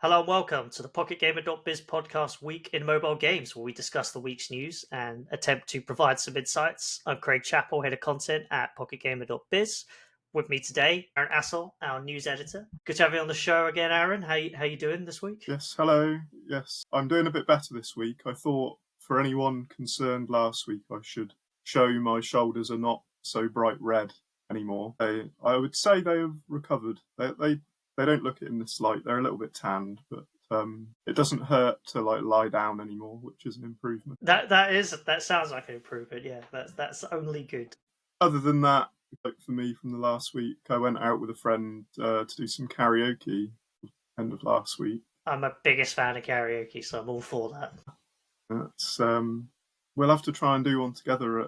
Hello and welcome to the PocketGamer.biz podcast week in mobile games, where we discuss the week's news and attempt to provide some insights. I'm Craig Chapple, head of content at PocketGamer.biz. With me today, Aaron Astle, our news editor. Good to have you on the show again, Aaron. How you doing this week? Yes, hello. Yes, I'm doing a bit better this week. I thought for anyone concerned last week, I should show my shoulders are not so bright red anymore. I would say they have recovered. They don't look it in this light. They're a little bit tanned, but it doesn't hurt to lie down anymore, which is an improvement. That sounds like an improvement. Yeah, that's only good. Other than that, like for me from the last week, I went out with a friend to do some karaoke end of last week. I'm a biggest fan of karaoke, so I'm all for that. That's we'll have to try and do one together at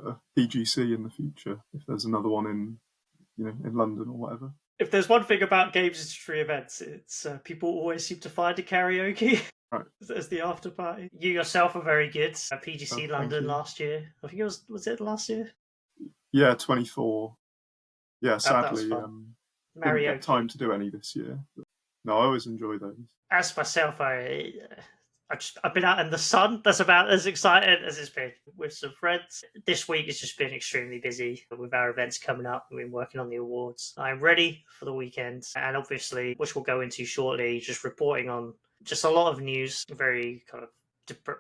a PGC in the future if there's another one in London or whatever. If there's one thing about games industry events, it's people always seem to find a karaoke right. as the after party. You yourself are very good at PGC London last year. I think it was it last year? Yeah, 24. Yeah, sadly, didn't Karaoke. get time to do any this year. But no, I always enjoy those. As myself, I've been out in the sun. That's about as exciting as it's been with some friends. This week has just been extremely busy with our events coming up. We've been working on the awards. I'm ready for the weekend, and obviously, which we'll go into shortly, just reporting on just a lot of news, very kind of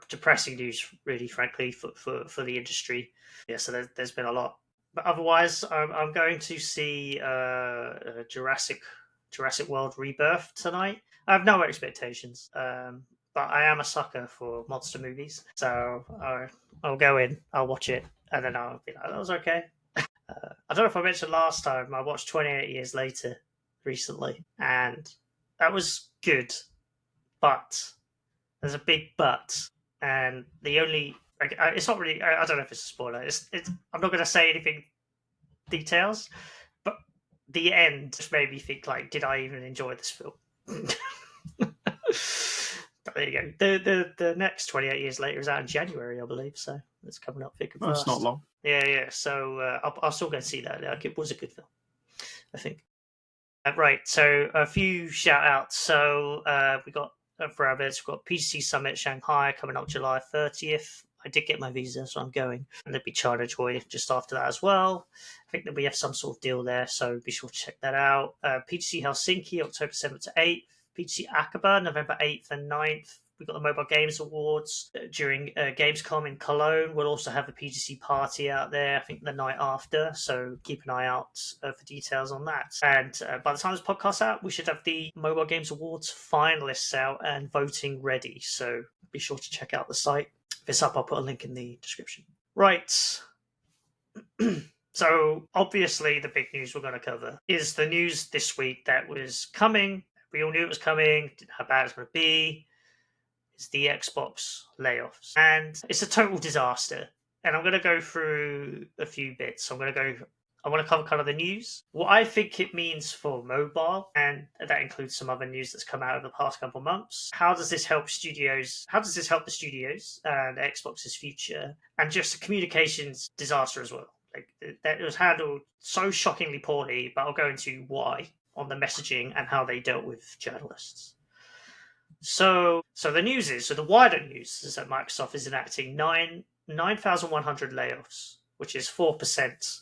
depressing news, really, frankly, for the industry. Yeah, so there's been a lot. But otherwise, I'm going to see Jurassic World Rebirth tonight. I have no expectations. But I am a sucker for monster movies, so I'll go in, I'll watch it, and then I'll be like, that was okay. I don't know if I mentioned last time, I watched 28 Years Later recently, and that was good, but there's a big but, and the only, it's not really, I don't know if it's a spoiler, I'm not going to say anything details, but the end just made me think, like, did I even enjoy this film? There you go. The next 28 Years Later is out in January, I believe. So it's coming up thick and fast. It's not long. Yeah. So I'll still go and see that. Like, it was a good film, I think. Right. So a few shout outs. So we got for our events, we've got PGC Summit Shanghai coming up July 30th. I did get my visa, so I'm going. And there'll be China Joy just after that as well. I think that we have some sort of deal there, so be sure to check that out. PGC Helsinki, October 7th to 8th. PGC Aqaba, November 8th and 9th. We've got the Mobile Games Awards during Gamescom in Cologne. We'll also have a PGC party out there, I think the night after. So keep an eye out for details on that. And by the time this podcast's out, we should have the Mobile Games Awards finalists out and voting ready. So be sure to check out the site. If it's up, I'll put a link in the description. Right. So obviously the big news we're going to cover is the news this week that was coming. We all knew it was coming, how bad it's going to be. It's the Xbox layoffs. And it's a total disaster. And I'm going to go through a few bits. I want to cover kind of the news, what I think it means for mobile, and that includes some other news that's come out over the past couple of months. How does this help studios? How does this help the studios and Xbox's future? And just a communications disaster as well. Like, that it was handled so shockingly poorly, but I'll go into why on the messaging and how they dealt with journalists. So the news is, the wider news is that Microsoft is enacting 9,100 layoffs, which is 4%,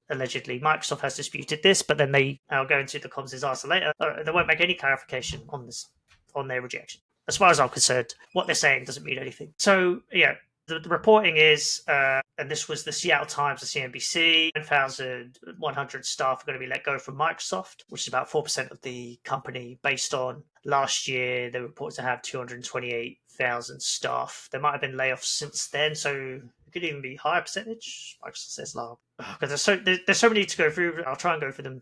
allegedly. Microsoft has disputed this, but then I'll go into the comms disaster later. They won't make any clarification on this, on their rejection. As far as I'm concerned, what they're saying doesn't mean anything. So, yeah, the reporting is, and this was the Seattle Times, the CNBC, 9,100 staff are going to be let go from Microsoft, which is about 4% of the company, based on last year, they reported to have 228,000 staff. There might have been layoffs since then, so it could even be a higher percentage. Microsoft says low. Because there's so many to go through. I'll try and go through them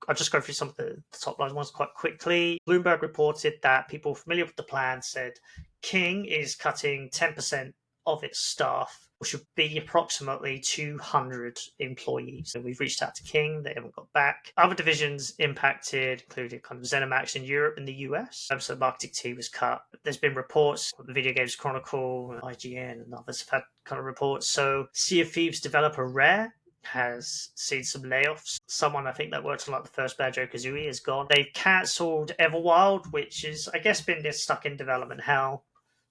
I'll just go through some of the top line ones quite quickly. Bloomberg reported that people familiar with the plan said King is cutting 10% of its staff, which would be approximately 200 employees. So we've reached out to King, they haven't got back. Other divisions impacted included kind of ZeniMax in Europe and the US. So the marketing team was cut. There's been reports, the Video Games Chronicle, IGN, and others have had kind of reports. So Sea of Thieves developer Rare has seen some layoffs. Someone I think that worked on like the first Banjo-Kazooie is gone. They've cancelled Everwild, which is, I guess, been stuck in development hell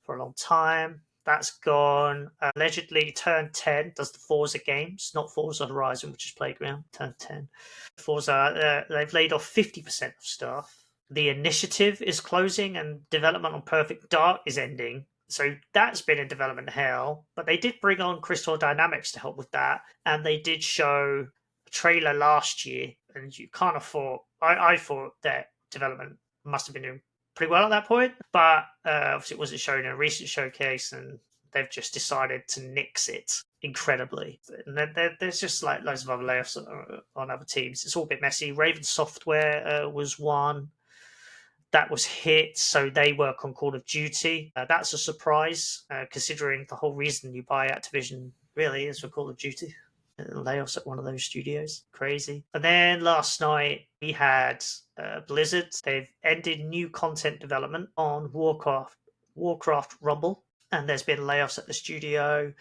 for a long time. That's gone. Allegedly, Turn 10 does the Forza games, not Forza Horizon, which is Playground. Turn 10. Forza, they've laid off 50% of staff. The Initiative is closing, and development on Perfect Dark is ending. So that's been in development hell. But they did bring on Crystal Dynamics to help with that, and they did show a trailer last year, and you kind of thought, I thought that development must have been doing pretty well at that point, but obviously it wasn't shown in a recent showcase, and they've just decided to nix it incredibly. And then there's just like loads of other layoffs on other teams. It's all a bit messy. Raven Software was one that was hit, so they work on Call of Duty. That's a surprise, considering the whole reason you buy Activision really is for Call of Duty. Layoffs at one of those studios. Crazy. And then last night we had Blizzard. They've ended new content development on Warcraft Rumble, and there's been layoffs at the studio.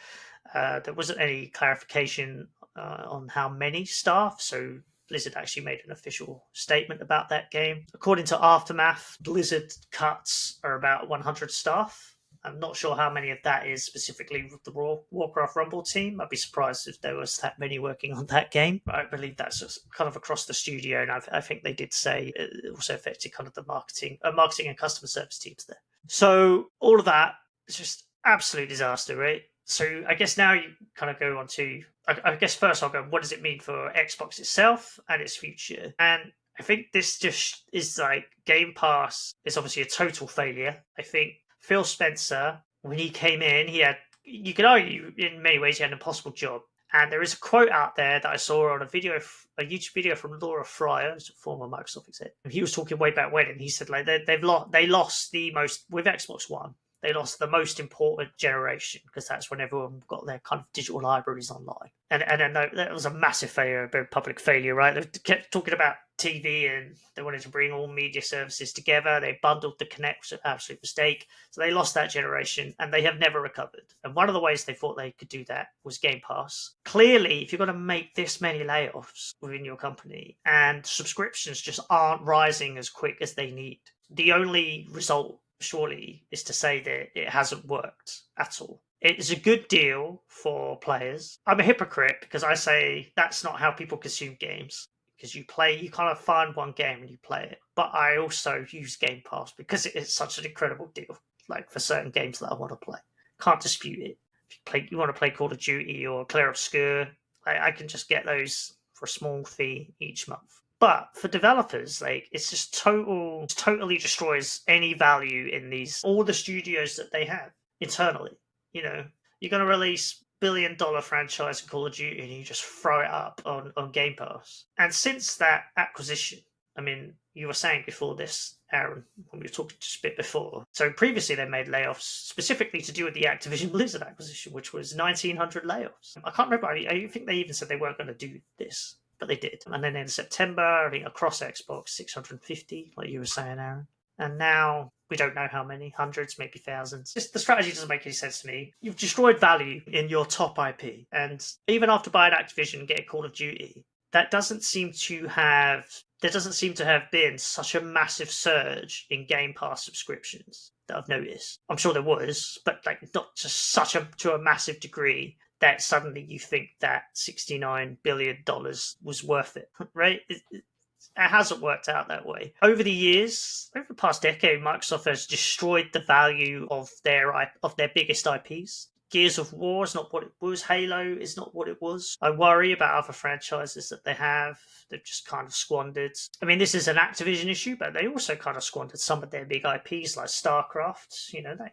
There wasn't any clarification on how many staff, so Blizzard actually made an official statement about that game. According to Aftermath, Blizzard cuts are about 100 staff. I'm not sure how many of that is specifically with the Warcraft Rumble team. I'd be surprised if there was that many working on that game. I believe that's just kind of across the studio, and I think they did say it also affected kind of the marketing and customer service teams there. So all of that is just absolute disaster, right? So I guess now you kind of go on to, I guess first I'll go, what does it mean for Xbox itself and its future? And I think this just is like Game Pass is obviously a total failure. I think Phil Spencer, when he came in, you could argue in many ways he had an impossible job. And there is a quote out there that I saw on a YouTube video from Laura Fryer, who's a former Microsoft exec. He was talking way back when, and he said like they lost the most with Xbox One. They lost the most important generation because that's when everyone got their kind of digital libraries online. And that was a massive failure, a very public failure, right? They kept talking about TV and they wanted to bring all media services together. They bundled the Kinect, which was an absolute mistake. So they lost that generation and they have never recovered. And one of the ways they thought they could do that was Game Pass. Clearly, if you're going to make this many layoffs within your company and subscriptions just aren't rising as quick as they need, the only result surely is to say that it hasn't worked at all. It is a good deal for players. I'm a hypocrite because I say that's not how people consume games. Because you kind of find one game and you play it. But I also use Game Pass because it is such an incredible deal. Like for certain games that I want to play. Can't dispute it. If you want to play Call of Duty or Clair Obscur, I can just get those for a small fee each month. But for developers, like it's just totally destroys any value in all the studios that they have internally. You know, you're going to release $1 billion franchise in Call of Duty and you just throw it up on Game Pass. And since that acquisition, I mean, you were saying before this, Aaron, when we were talking just a bit before. So previously they made layoffs specifically to do with the Activision Blizzard acquisition, which was 1,900 layoffs. I can't remember. I think they even said they weren't going to do this. But they did. And then in September, I think across Xbox, 650, like you were saying, Aaron. And now we don't know how many, hundreds, maybe thousands. The strategy doesn't make any sense to me. You've destroyed value in your top IP. And even after buying Activision and getting Call of Duty, there doesn't seem to have been such a massive surge in Game Pass subscriptions that I've noticed. I'm sure there was, but like not just to a massive degree that suddenly you think that $69 billion was worth it, right? It hasn't worked out that way. Over the past decade, Microsoft has destroyed the value of their biggest IPs. Gears of War is not what it was. Halo is not what it was. I worry about other franchises that they have. They've just kind of squandered. I mean, this is an Activision issue, but they also kind of squandered some of their big IPs like StarCraft. You know, that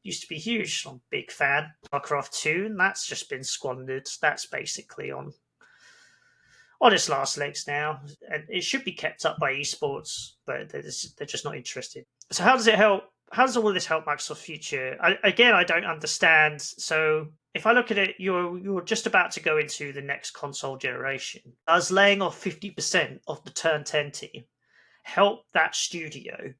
used to be huge. I'm a big fan. StarCraft 2, and that's just been squandered. That's basically on its last legs now. And it should be kept up by esports, but they're just not interested. So how does it help? How does all of this help Microsoft's future? I don't understand. So if I look at it, you're just about to go into the next console generation. Does laying off 50% of the Turn 10 team help that studio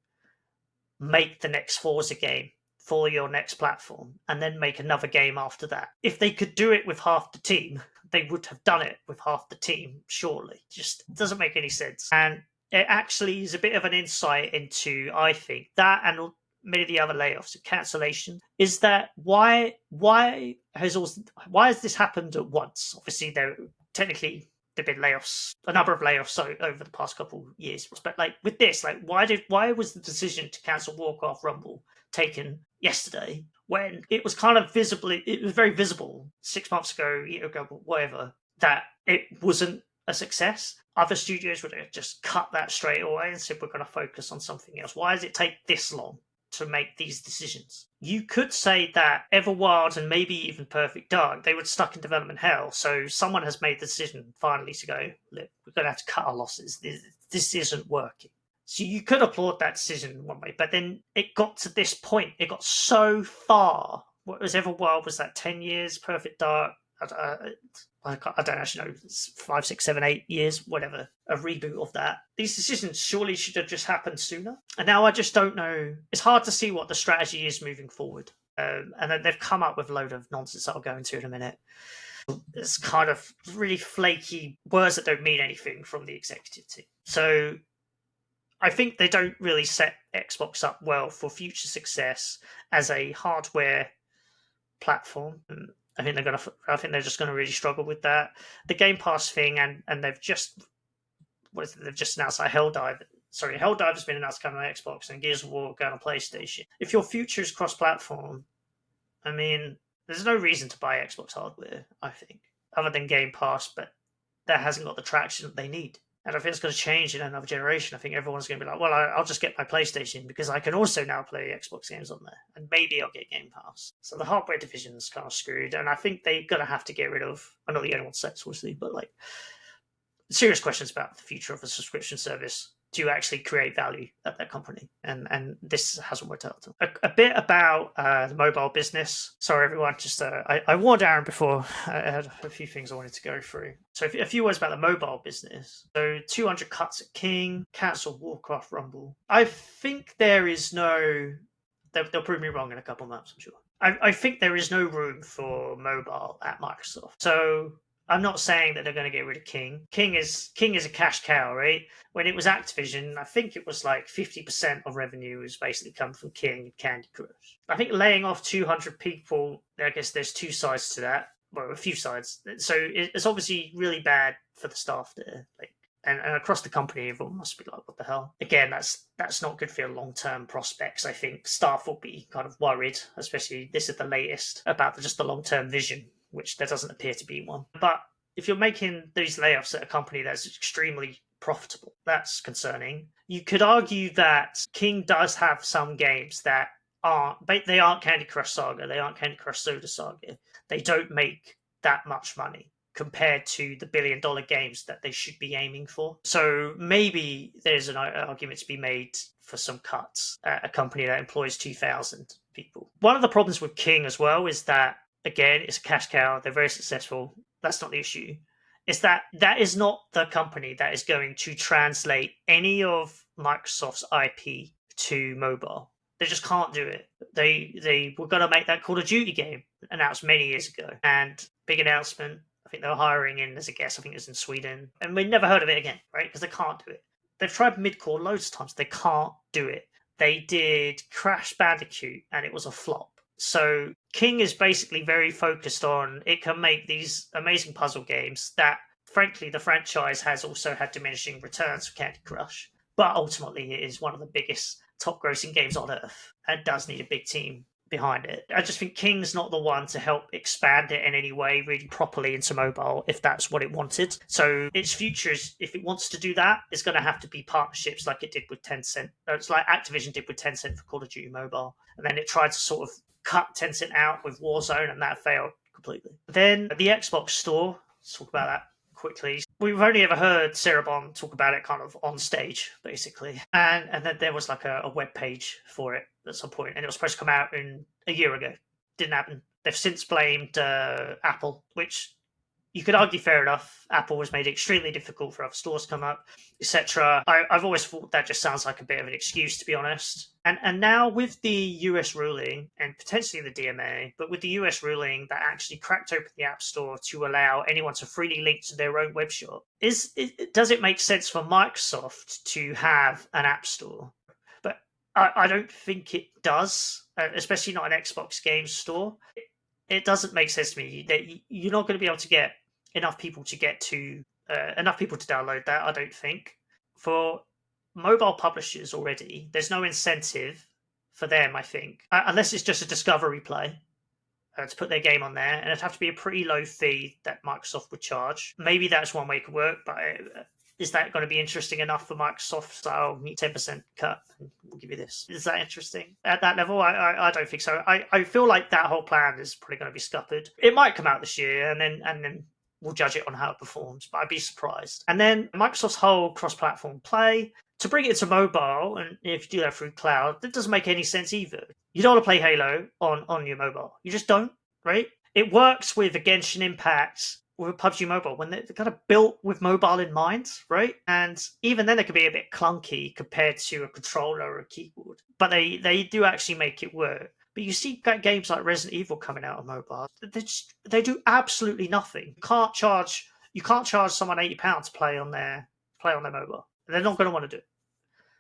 make the next Forza game for your next platform and then make another game after that? If they could do it with half the team, they would have done it with half the team, surely. Just doesn't make any sense. And it actually is a bit of an insight into, I think, that and many of the other layoffs and cancellations, is that why has this happened at once? Obviously, technically there've been layoffs, a number of layoffs over the past couple of years. But like with this, like why was the decision to cancel Warcraft Rumble taken yesterday when it was kind of it was very visible 6 months ago, a year ago, whatever, that it wasn't a success? Other studios would have just cut that straight away and said, we're going to focus on something else. Why does it take this long to make these decisions? You could say that Everwild and maybe even Perfect Dark, they were stuck in development hell. So someone has made the decision finally to go, look, we're going to have to cut our losses. This isn't working. So you could applaud that decision one way, but then it got to this point. It got so far. What was Everwild? Was that 10 years? Perfect Dark? I don't actually know, 5, 6, 7, 8 years, whatever, a reboot of that. These decisions surely should have just happened sooner. And now I just don't know. It's hard to see what the strategy is moving forward. And then they've come up with a load of nonsense that I'll go into in a minute. It's kind of really flaky words that don't mean anything from the executive team. So I think they don't really set Xbox up well for future success as a hardware platform. I think they're just going to really struggle with that. The Game Pass thing, and they've just announced that Helldive has been announced coming on Xbox, and Gears of War going on PlayStation. If your future is cross-platform, I mean, there's no reason to buy Xbox hardware, I think, other than Game Pass, but that hasn't got the traction that they need. And I think it's going to change in another generation. I think everyone's going to be like, well, I'll just get my PlayStation because I can also now play Xbox games on there. And maybe I'll get Game Pass. So the hardware division's kind of screwed. And I think they're going to have to get rid of, I'm not the only one says, obviously, but like serious questions about the future of a subscription service to actually create value at that company. And this hasn't worked out. A bit about the mobile business. Sorry, everyone. Just I warned Aaron before. I had a few things I wanted to go through. So a few words about the mobile business. So 200 cuts at King, cancel Warcraft Rumble. I think there is no... They'll prove me wrong in a couple months, I'm sure. I think there is no room for mobile at Microsoft. So I'm not saying that they're going to get rid of King. King is a cash cow, right? When it was Activision, I think it was like 50% of revenue was basically come from King and Candy Crush. I think laying off 200 people, I guess there's two sides to that. Well, a few sides. So it's obviously really bad for the staff there. Like, and across the company, everyone must be like, what the hell? Again, that's not good for your long-term prospects. I think staff will be kind of worried, especially this is the latest, about just the long-term vision, which there doesn't appear to be one. But if you're making these layoffs at a company that's extremely profitable, that's concerning. You could argue that King does have some games that they aren't Candy Crush Saga, they aren't Candy Crush Soda Saga. They don't make that much money compared to the billion-dollar games that they should be aiming for. So maybe there's an argument to be made for some cuts at a company that employs 2,000 people. One of the problems with King as well is that, again, it's a cash cow. They're very successful. That's not the issue. It's that is not the company that is going to translate any of Microsoft's IP to mobile. They just can't do it. They were going to make that Call of Duty game announced many years ago. And big announcement. I think they were hiring in as a guest. I think it was in Sweden. And we never heard of it again, right? Because they can't do it. They've tried mid-core loads of times. They can't do it. They did Crash Bandicoot and it was a flop. So King is basically very focused on it can make these amazing puzzle games that, frankly, the franchise has also had diminishing returns for Candy Crush. But ultimately, it is one of the biggest top-grossing games on Earth and does need a big team behind it. I just think King's not the one to help expand it in any way really properly into mobile if that's what it wanted. So its future is, if it wants to do that, it's going to have to be partnerships like it did with Tencent. It's like Activision did with Tencent for Call of Duty Mobile. And then it tried to sort of cut Tencent out with Warzone and that failed completely. Then the Xbox Store, let's talk about that quickly. We've only ever heard Cerebon talk about it kind of on stage, basically. And then there was like a web page for it at some point, and it was supposed to come out in a year ago. Didn't happen. They've since blamed Apple, which you could argue fair enough. Apple has made it extremely difficult for other stores to come up, etc. I've always thought that just sounds like a bit of an excuse, to be honest. And now with the US ruling and potentially the DMA, but with the US ruling that actually cracked open the App Store to allow anyone to freely link to their own web shop, does it make sense for Microsoft to have an App Store? But I don't think it does, especially not an Xbox Games Store. It doesn't make sense to me that you're not going to be able to get enough people to download that. I don't think for mobile publishers already, there's no incentive for them. I think unless it's just a discovery play to put their game on there, and it'd have to be a pretty low fee that Microsoft would charge. Maybe that's one way it could work, but is that going to be interesting enough for Microsoft? So I'll need 10% cut and we'll give you this. Is that interesting at that level? I don't think so. I feel like that whole plan is probably going to be scuppered. It might come out this year, and then we'll judge it on how it performs, but I'd be surprised. And then Microsoft's whole cross-platform play, to bring it to mobile, and if you do that through cloud, that doesn't make any sense either. You don't want to play Halo on your mobile. You just don't, right? It works with a Genshin Impact, with PUBG Mobile, when they're kind of built with mobile in mind, right? And even then, they can be a bit clunky compared to a controller or a keyboard. But they do actually make it work. But you see games like Resident Evil coming out on mobile. They do absolutely nothing. You can't charge someone £80 to play on their mobile. They're not going to want to do it.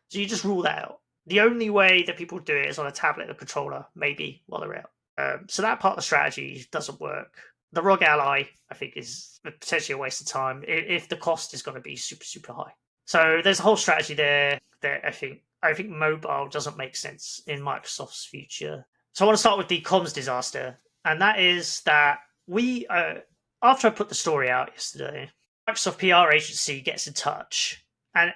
So you just rule that out. The only way that people do it is on a tablet or controller, maybe while they're out. So that part of the strategy doesn't work. The ROG Ally, I think, is potentially a waste of time if the cost is going to be super, super high. So there's a whole strategy there that I think mobile doesn't make sense in Microsoft's future. So I want to start with the comms disaster, and that is that we, after I put the story out yesterday, Microsoft PR agency gets in touch, and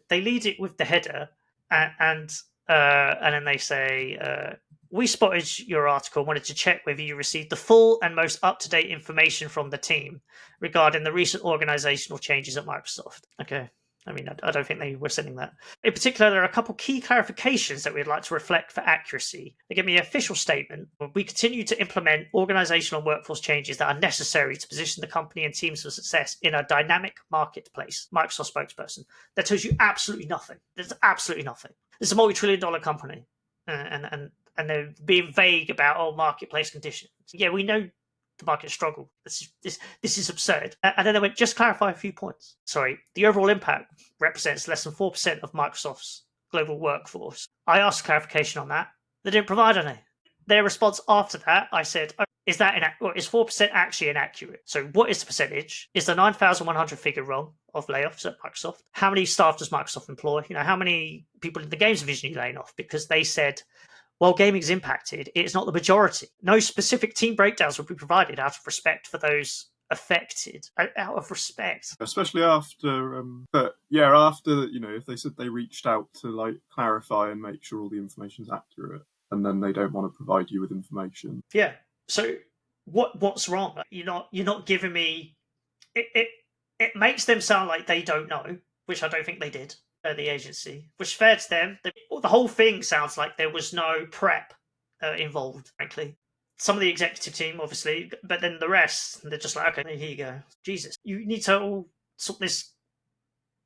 they lead it with the header, and then they say, we spotted your article and wanted to check whether you received the full and most up-to-date information from the team regarding the recent organizational changes at Microsoft. Okay. I mean, I don't think they were sending that. In particular, there are a couple key clarifications that we'd like to reflect for accuracy. They give me an official statement. We continue to implement organizational workforce changes that are necessary to position the company and teams for success in a dynamic marketplace. Microsoft spokesperson. That tells you absolutely nothing. There's absolutely nothing. This is a multi-trillion-dollar company. And they're being vague about marketplace conditions. Yeah, we know the market struggle. This is absurd. And then they went, just clarify a few points. Sorry, the overall impact represents less than 4% of Microsoft's global workforce. I asked clarification on that. They didn't provide any. Their response after that, I said, is 4% actually inaccurate? So what is the percentage? Is the 9,100 figure wrong of layoffs at Microsoft? How many staff does Microsoft employ? How many people in the games division are you laying off? Because they said, while gaming is impacted, it is not the majority. No specific team breakdowns will be provided out of respect for those affected. Out of respect. Especially after, after, if they said they reached out to clarify and make sure all the information's accurate, and then they don't want to provide you with information. Yeah. So what's wrong? You're not giving me. It makes them sound like they don't know, which I don't think they did. The agency, which fair to them. The whole thing sounds like there was no prep involved, frankly. Some of the executive team, obviously, but then the rest, they're just like, okay, here you go. Jesus, you need to all sort this.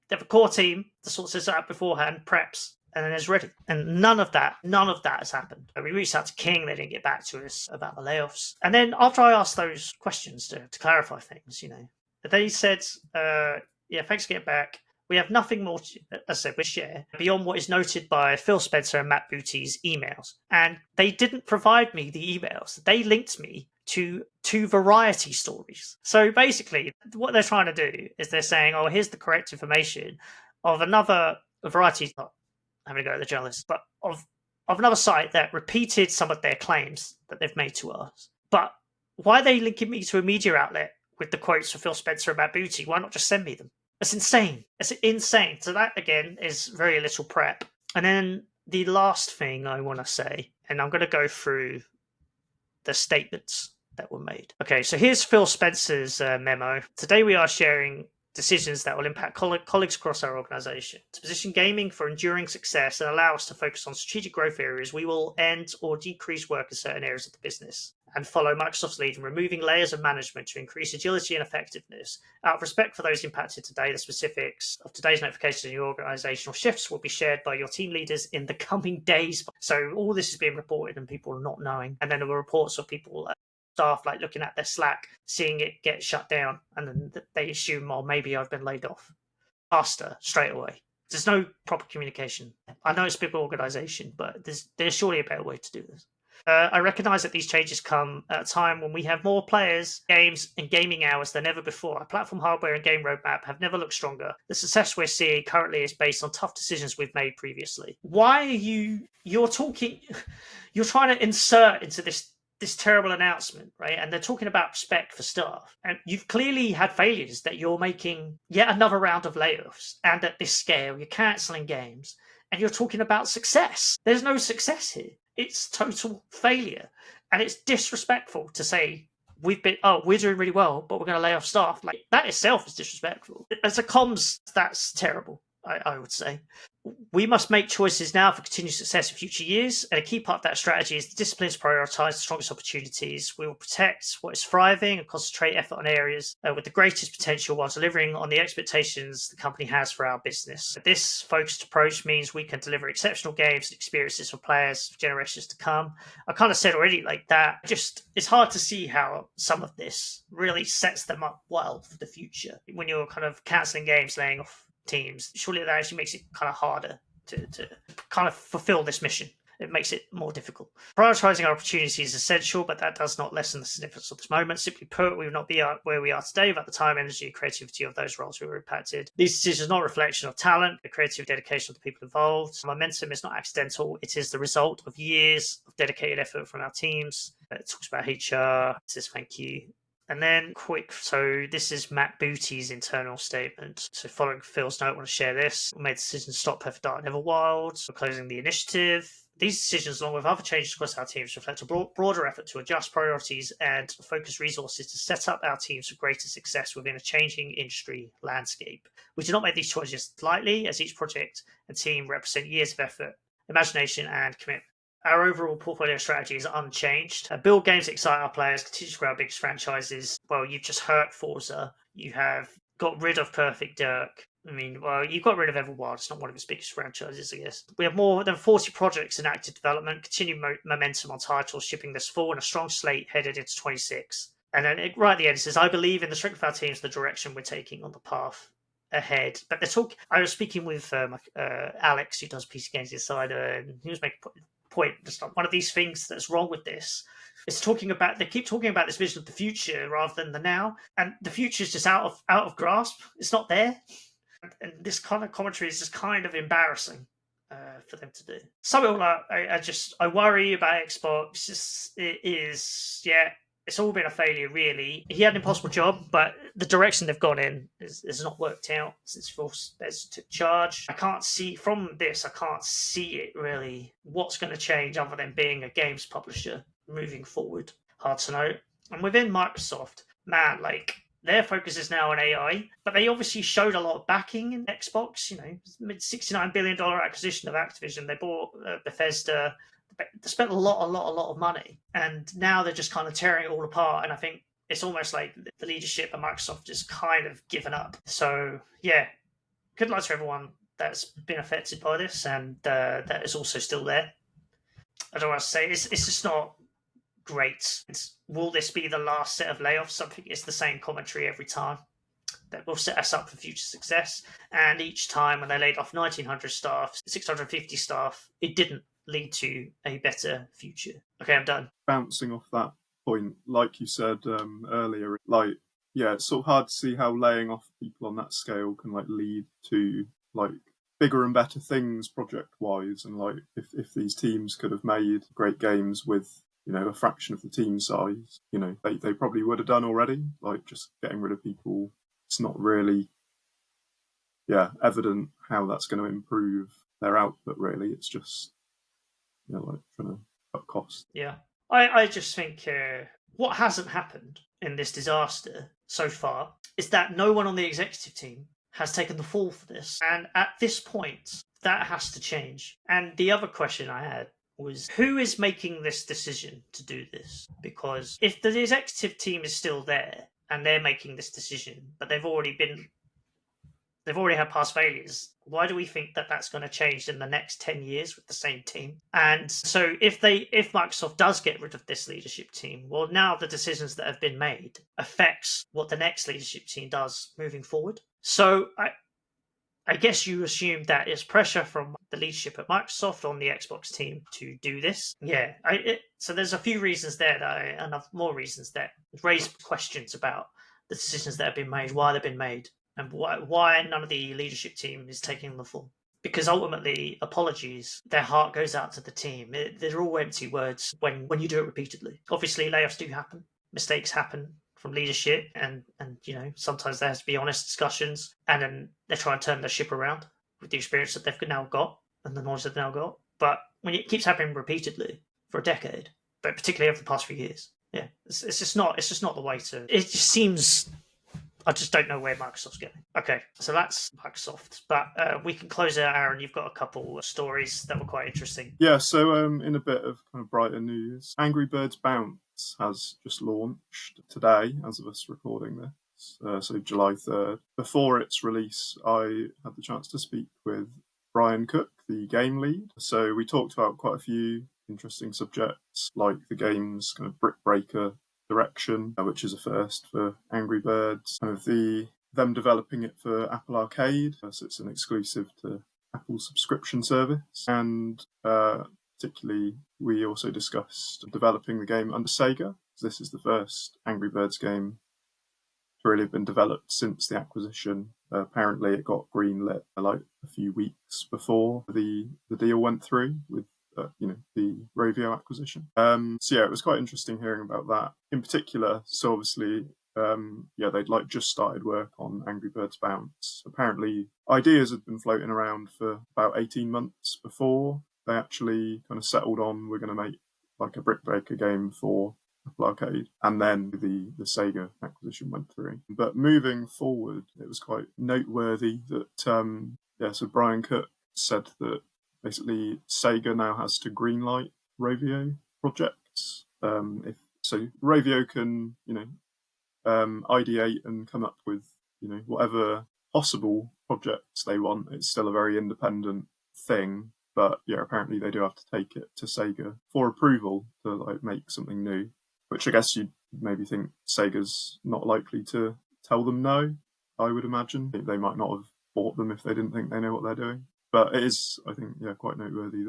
They have a core team that sorts this out beforehand, preps, and then it's ready. And none of that has happened. We reached out to King, they didn't get back to us about the layoffs. And then after I asked those questions to clarify things, they said, thanks for getting back. We have nothing more to share beyond what is noted by Phil Spencer and Matt Bootie's emails. And they didn't provide me the emails. They linked me to two Variety stories. So basically, what they're trying to do is they're saying, here's the correct information of another Variety, not having to go to the journalist, but of another site that repeated some of their claims that they've made to us. But why are they linking me to a media outlet with the quotes for Phil Spencer and Matt Bootie? Why not just send me them? It's insane. It's insane. So that, again, is very little prep. And then the last thing I want to say, and I'm going to go through the statements that were made. Okay, so here's Phil Spencer's memo. Today we are sharing decisions that will impact colleagues across our organization. To position gaming for enduring success and allow us to focus on strategic growth areas, we will end or decrease work in certain areas of the business. and follow Microsoft's lead in removing layers of management to increase agility and effectiveness. Out of respect for those impacted today, the specifics of today's notifications and your organizational shifts will be shared by your team leaders in the coming days. So all this is being reported and people are not knowing. And then there were reports of people, staff, like looking at their Slack, seeing it get shut down, and then they assume, oh, maybe I've been laid off faster straight away. There's no proper communication. I know it's a big organization, but there's surely a better way to do this. I recognize that these changes come at a time when we have more players, games, and gaming hours than ever before. Our platform hardware and game roadmap have never looked stronger. The success we're seeing currently is based on tough decisions we've made previously. Why are you're trying to insert into this terrible announcement, right? And they're talking about respect for staff. And you've clearly had failures that you're making yet another round of layoffs. And at this scale, you're cancelling games. And you're talking about success. There's no success here. It's total failure. And it's disrespectful to say, we're doing really well, but we're going to lay off staff. Like, that itself is disrespectful. As a comms, that's terrible, I would say. We must make choices now for continued success in future years, and a key part of that strategy is the discipline to prioritise the strongest opportunities. We will protect what is thriving and concentrate effort on areas with the greatest potential while delivering on the expectations the company has for our business. This focused approach means we can deliver exceptional games and experiences for players for generations to come. I kind of said already, like that, it's hard to see how some of this really sets them up well for the future. When you're kind of cancelling games, laying off teams, surely that actually makes it kind of harder to kind of fulfill this mission. It makes it more difficult. Prioritizing our opportunities is essential, but that does not lessen the significance of this moment. Simply put, we would not be where we are today without the time, energy, and creativity of those roles who were impacted. These decisions are not a reflection of talent, the creative dedication of the people involved. Momentum is not accidental. It is the result of years of dedicated effort from our teams. It talks about HR. It says thank you. And then so this is Matt Booty's internal statement. So following Phil's note, I want to share this. We made the decision to stop Perfect Dark and Everwild. We're closing the initiative. These decisions, along with other changes across our teams, reflect a broader effort to adjust priorities and focus resources to set up our teams for greater success within a changing industry landscape. We do not make these choices lightly, as each project and team represent years of effort, imagination, and commitment. Our overall portfolio strategy is unchanged. Build games that excite our players, continue to grow our biggest franchises. Well, you've just hurt Forza. You have got rid of Perfect Dirk. I mean, well, you got rid of Everwild. It's not one of its biggest franchises, I guess. We have more than 40 projects in active development, continued momentum on titles shipping this fall, and a strong slate headed into 26. And then right at the end, it says, I believe in the strength of our teams, the direction we're taking on the path ahead. But I was speaking with Alex, who does PC Games Insider, and he was making point. Just like one of these things that's wrong with this is they keep talking about this vision of the future rather than the now, and the future is just out of grasp. It's not there, and this kind of commentary is just kind of embarrassing for them to do. So I worry about Xbox. It's all been a failure, really. He had an impossible job, but the direction they've gone in has not worked out since Phil Spencer took charge. I can't see it really what's going to change other than being a games publisher moving forward. Hard to know. And within Microsoft, man, like, their focus is now on AI, but they obviously showed a lot of backing in Xbox. You know, $69 billion acquisition of Activision. They bought Bethesda. They spent a lot of money, and now they're just kind of tearing it all apart. And I think it's almost like the leadership at Microsoft is kind of given up. So yeah, good luck to everyone that's been affected by this, and that is also still there. I don't want to say it's just not great. Will this be the last set of layoffs? I think it's the same commentary every time. That will set us up for future success. And each time when they laid off 1,900 staff, 650 staff, it didn't lead to a better future. Okay, I'm done. Bouncing off that point, like you said earlier, it's sort of hard to see how laying off people on that scale can lead to bigger and better things project-wise, and if these teams could have made great games with a fraction of the team size, they probably would have done already. Just getting rid of people, it's not really evident how that's going to improve their output, really. It's just trying to cut costs. Yeah. I just think what hasn't happened in this disaster so far is that no one on the executive team has taken the fall for this. And at this point, that has to change. And the other question I had was who is making this decision to do this? Because if the executive team is still there and they're making this decision, but they've already had past failures, why do we think that that's going to change in the next 10 years with the same team? And so if Microsoft does get rid of this leadership team, well, now the decisions that have been made affects what the next leadership team does moving forward. So I guess you assume that it's pressure from the leadership at Microsoft on the Xbox team to do this. Yeah, so there's a few reasons there and more reasons that raise questions about the decisions that have been made, why they've been made, and why none of the leadership team is taking the fall. Because ultimately, apologies, their heart goes out to the team. They're all empty words when you do it repeatedly. Obviously, layoffs do happen. Mistakes happen from leadership, and sometimes there has to be honest discussions, and then they try and turn the ship around with the experience that they've now got and the knowledge they've now got. But when it keeps happening repeatedly for a decade, but particularly over the past few years, yeah, it's just not the way to. It just seems. I just don't know where Microsoft's going. Okay, so that's Microsoft. But we can close out, Aaron. You've got a couple of stories that were quite interesting. Yeah, so in a bit of kind of brighter news, Angry Birds Bounce has just launched today, as of us recording this, so July 3rd. Before its release, I had the chance to speak with Brian Cook, the game lead. So we talked about quite a few interesting subjects, like the game's kind of brick breaker direction, which is a first for Angry Birds, kind of them developing it for Apple Arcade, so it's an exclusive to Apple's subscription service, and particularly we also discussed developing the game under Sega. This is the first Angry Birds game to really have been developed since the acquisition. Apparently it got greenlit like a few weeks before the deal went through with the Rovio acquisition. So yeah, it was quite interesting hearing about that in particular. So obviously, they'd just started work on Angry Birds Bounce. Apparently, ideas had been floating around for about 18 months before they actually kind of settled on we're going to make like a brick breaker game for Apple Arcade, and then the Sega acquisition went through. But moving forward, it was quite noteworthy that so Brian Cook said that basically Sega now has to greenlight Rovio projects. If Rovio can ideate and come up with whatever possible projects they want. It's still a very independent thing, but yeah, apparently they do have to take it to Sega for approval to make something new, which I guess you'd maybe think Sega's not likely to tell them no. I would imagine they might not have bought them if they didn't think they know what they're doing. But it is, I think, quite noteworthy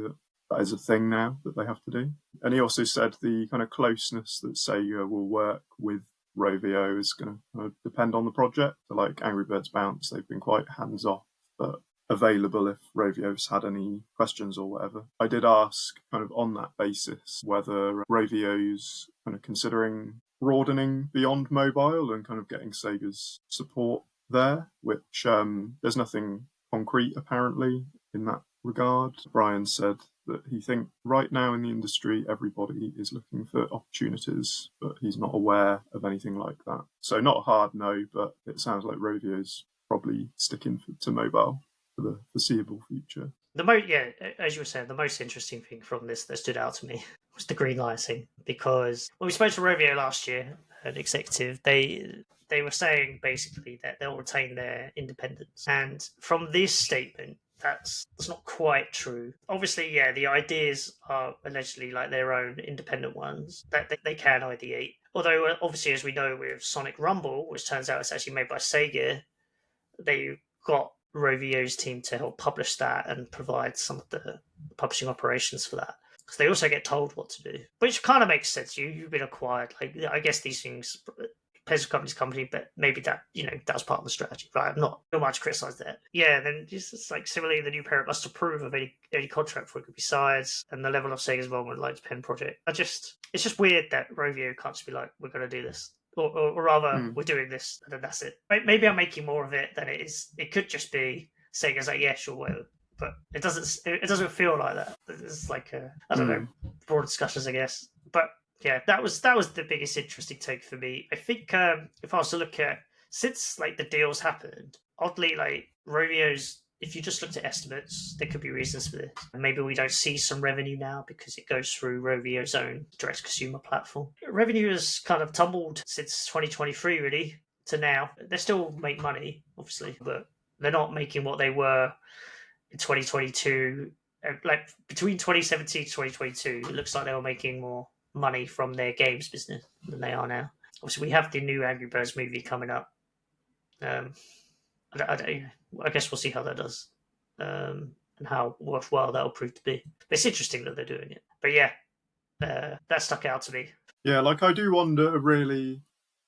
that is a thing now that they have to do. And he also said the kind of closeness that Sega will work with Rovio is going to depend on the project. So like Angry Birds Bounce, they've been quite hands-off, but available if Rovio's had any questions or whatever. I did ask kind of on that basis whether Rovio's kind of considering broadening beyond mobile and kind of getting Sega's support there, which there's nothing concrete apparently in that regard. Brian said that he thinks right now in the industry everybody is looking for opportunities, but he's not aware of anything like that. So not a hard no, but it sounds like Rovio's probably sticking to mobile for the foreseeable future. As you were saying, the most interesting thing from this that stood out to me was the green lighting, because when we spoke to Rovio last year, an executive, they were saying basically that they'll retain their independence, and from this statement, that's not quite true. Obviously, the ideas are allegedly like their own independent ones that they can ideate. Although, obviously, as we know with Sonic Rumble, which turns out it's actually made by Sega, they got Rovio's team to help publish that and provide some of the publishing operations for that. Because they also get told what to do, which kind of makes sense. You've been acquired. I guess these things depends on company, but maybe that that's part of the strategy, right? I'm not much to criticize that. Yeah, then just like similarly, the new parent must approve of any contract before it could be signed, and the level of Sega's involvement like pen project. It's just weird that Rovio can't just be like, we're going to do this. Or rather, we're doing this, and then that's it. Maybe I'm making more of it than it is. It could just be Sega's like, yeah, sure, whatever. But it doesn't feel like that. It's like I don't know, broad discussions, I guess. But yeah, that was the biggest interesting take for me. I think if I was to look at since the deals happened, oddly Rovio's if you just looked at estimates, there could be reasons for this. Maybe we don't see some revenue now because it goes through Rovio's own direct-to-consumer platform. Revenue has kind of tumbled since 2023, really, to now. They still make money, obviously, but they're not making what they were in 2022. Like, between 2017 to 2022, it looks like they were making more money from their games business than they are now. Obviously, we have the new Angry Birds movie coming up. I guess we'll see how that does, and how worthwhile that'll prove to be. But it's interesting that they're doing it. But yeah, that stuck out to me. Yeah, like I do wonder really,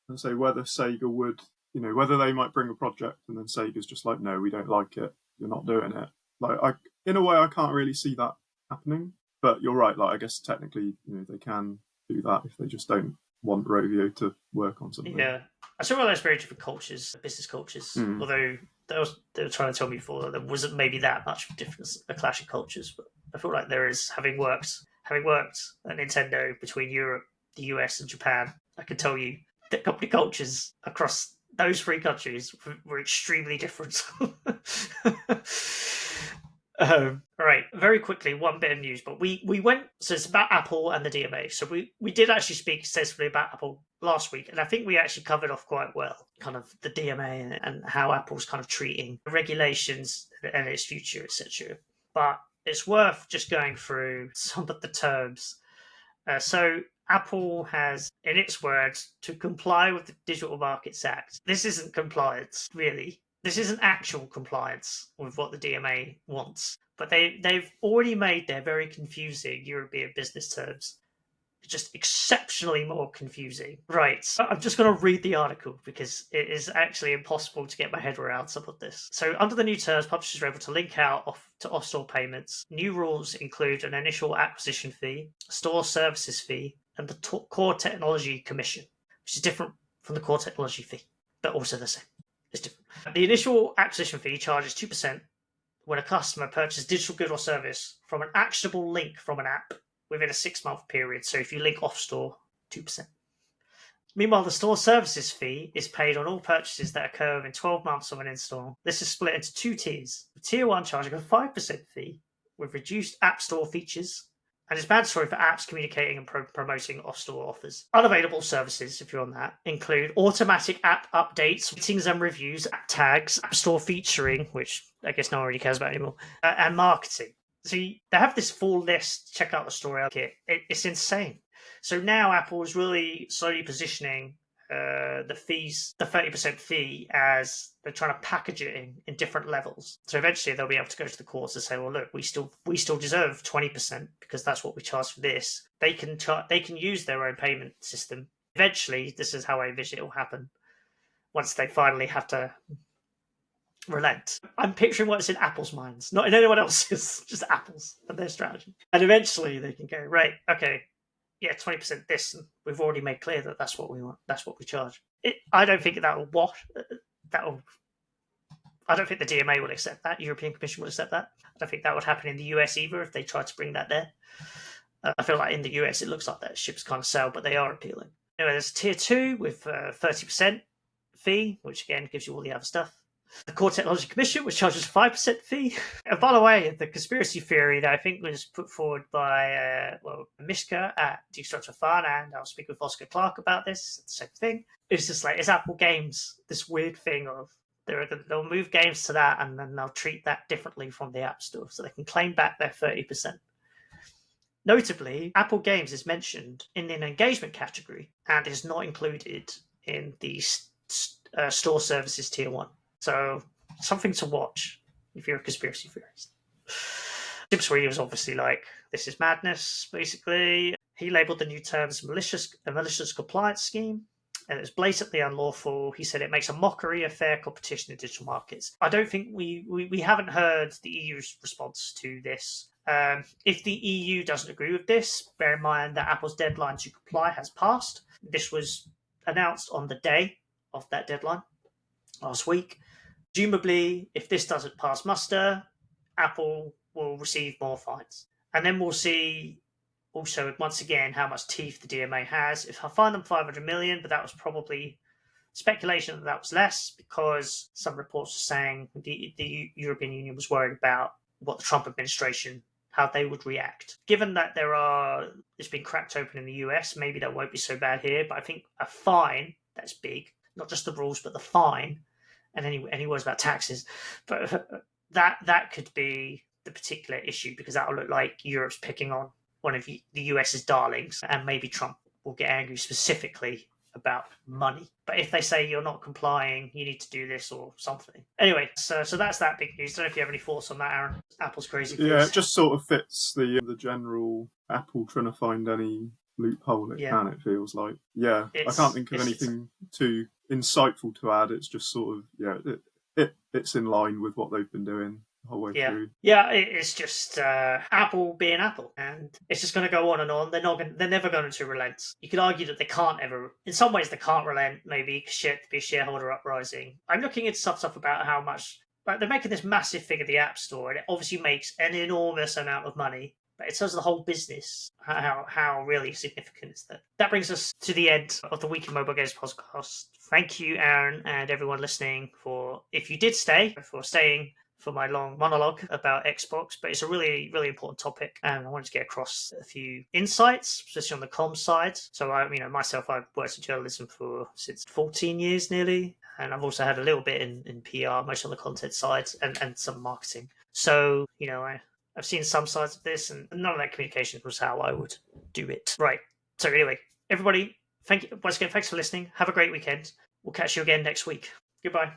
and say whether Sega would, whether they might bring a project and then Sega's just like, no, we don't like it, you're not doing it. Like, in a way, I can't really see that happening. But you're right. Like, I guess technically, they can do that if they just don't want Rovio to work on something. Yeah, I saw all those very different cultures, business cultures. Although they were trying to tell me before that there wasn't maybe that much difference, a clash of cultures. But I feel like there is, having worked at Nintendo between Europe, the US, and Japan. I can tell you that company cultures across those three countries were extremely different. Right, very quickly, one bit of news, but we went, so it's about Apple and the DMA. So we did actually speak extensively about Apple last week, and I think we actually covered off quite well, kind of the DMA and how Apple's kind of treating regulations and its future, etc. But it's worth just going through some of the terms. So Apple has, in its words, to comply with the Digital Markets Act. This isn't compliance, really. This isn't actual compliance with what the DMA wants. But they've already made their very confusing European business terms just exceptionally more confusing. Right, so I'm just going to read the article because it is actually impossible to get my head around some of this. So under the new terms, publishers are able to link out to off-store payments. New rules include an initial acquisition fee, store services fee, and the core technology commission, which is different from the core technology fee, but also the same. It's different. The initial acquisition fee charges 2% when a customer purchases digital good or service from an actionable link from an app within a 6-month period. So if you link off-store, 2%. Meanwhile, the store services fee is paid on all purchases that occur within 12 months of an install. This is split into 2 tiers. Tier 1 charging a 5% fee with reduced app store features, and it's mandatory for apps communicating and promoting off-store offers. Unavailable services, if you're on that, include automatic app updates, ratings and reviews, app tags, app store featuring, which I guess no one really cares about anymore, and marketing. So they have this full list. Check out the store kit. It's insane. So now Apple is really slowly positioning the fees, the 30% fee, as they're trying to package it in different levels. So eventually they'll be able to go to the courts and say, well, look, we still deserve 20% because that's what we charge for this. They can use their own payment system. Eventually, this is how I envision it will happen once they finally have to relent. I'm picturing what's in Apple's minds, not in anyone else's, just Apple's and their strategy. And eventually they can go, right, okay, yeah, 20% this, and we've already made clear that that's what we want, that's what we charge. I don't think I don't think the DMA will accept that. European Commission will accept that. I don't think that would happen in the US either if they tried to bring that there. I feel like in the US it looks like that ship's kind of sailed, but they are appealing. Anyway, there's tier 2 with 30% fee, which again gives you all the other stuff. The Core Technology Commission, which charges a 5% fee. And by the way, the conspiracy theory that I think was put forward by Mishka at Destructive Fun, and I'll speak with Oscar Clark about this, it's the same thing. It's just like, it's Apple Games, this weird thing of they'll move games to that and then they'll treat that differently from the App Store so they can claim back their 30%. Notably, Apple Games is mentioned in an engagement category and is not included in the store services tier 1. So, something to watch if you're a conspiracy theorist. Jim Sweeney was obviously like, this is madness, basically. He labelled the new terms a malicious compliance scheme, and it's blatantly unlawful. He said it makes a mockery of fair competition in digital markets. I don't think we haven't heard the EU's response to this. If the EU doesn't agree with this, bear in mind that Apple's deadline to comply has passed. This was announced on the day of that deadline last week. Presumably, if this doesn't pass muster, Apple will receive more fines. And then we'll see also, once again, how much teeth the DMA has. If I find them 500 million, but that was probably speculation that was less because some reports are saying the European Union was worried about what the Trump administration, how they would react. Given that it's been cracked open in the US, maybe that won't be so bad here, but I think a fine that's big, not just the rules, but the fine, and any words about taxes, but that could be the particular issue, because that will look like Europe's picking on one of the US's darlings, and maybe Trump will get angry specifically about money. But if they say you're not complying, you need to do this or something. Anyway, so that's that big news. I don't know if you have any thoughts on that, Aaron. Apple's crazy. Yeah, it just sort of fits the general Apple trying to find any loophole it can, it feels like. Yeah, I can't think of anything too insightful to add. It's just sort of, it's in line with what they've been doing the whole way through. Yeah, it's just Apple being Apple, and it's just going to go on and on. They're never going to relent. You could argue that they can't ever. In some ways, they can't relent. Maybe be a shareholder uprising. I'm looking at stuff about how much, like, they're making this massive thing of the App Store, and it obviously makes an enormous amount of money. But in terms of the whole business, how really significant is that? That brings us to the end of the Week in Mobile Games podcast. Thank you, Aaron, and everyone listening if you did stay, for staying for my long monologue about Xbox, but it's a really, really important topic, and I wanted to get across a few insights, especially on the comms side. So, I've worked in journalism since 14 years nearly, and I've also had a little bit in PR, most on the content side, and some marketing. So, I've seen some sides of this, and none of that communication was how I would do it. Right. So anyway, everybody, thank you once again. Thanks for listening. Have a great weekend. We'll catch you again next week. Goodbye.